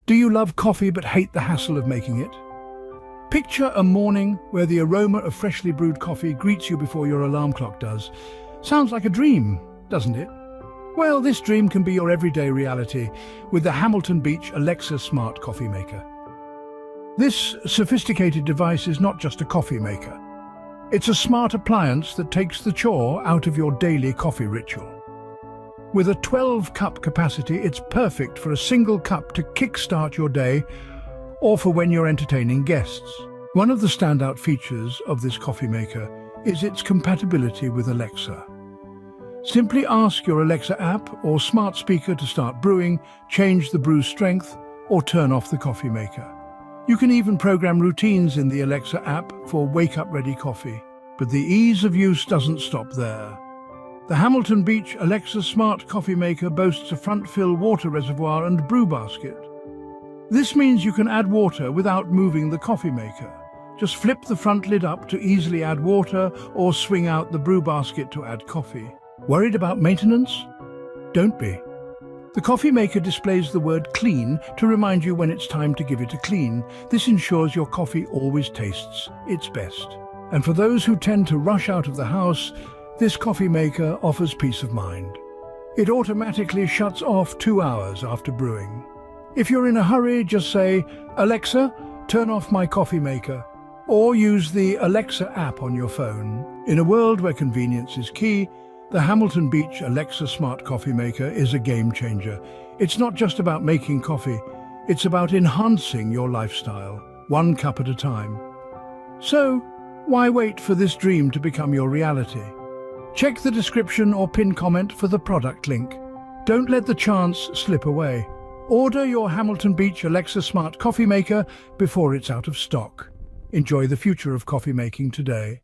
Do you love coffee but hate the hassle of making it? Picture a morning where the aroma of freshly brewed coffee greets you before your alarm clock does. Sounds like a dream, doesn't it? Well, this dream can be your everyday reality with the Hamilton Beach Alexa Smart Coffee Maker. This sophisticated device is not just a coffee maker. It's a smart appliance that takes the chore out of your daily coffee ritual. With a 12-cup capacity, it's perfect for a single cup to kickstart your day or for when you're entertaining guests. One of the standout features of this coffee maker is its compatibility with Alexa. Simply ask your Alexa app or smart speaker to start brewing, change the brew strength, or turn off the coffee maker. You can even program routines in the Alexa app for wake-up-ready coffee. But the ease of use doesn't stop there. The Hamilton Beach Alexa Smart Coffee Maker boasts a front-fill water reservoir and brew basket. This means you can add water without moving the coffee maker. Just flip the front lid up to easily add water or swing out the brew basket to add coffee. Worried about maintenance? Don't be. The coffee maker displays the word clean to remind you when it's time to give it a clean. This ensures your coffee always tastes its best. And for those who tend to rush out of the house, this coffee maker offers peace of mind. It automatically shuts off 2 hours after brewing. If you're in a hurry, just say, "Alexa, turn off my coffee maker," or use the Alexa app on your phone. In a world where convenience is key, the Hamilton Beach Alexa Smart Coffee Maker is a game changer. It's not just about making coffee, it's about enhancing your lifestyle, one cup at a time. So, why wait for this dream to become your reality? Check the description or pinned comment for the product link. Don't let the chance slip away. Order your Hamilton Beach Alexa Smart Coffee Maker before it's out of stock. Enjoy the future of coffee making today.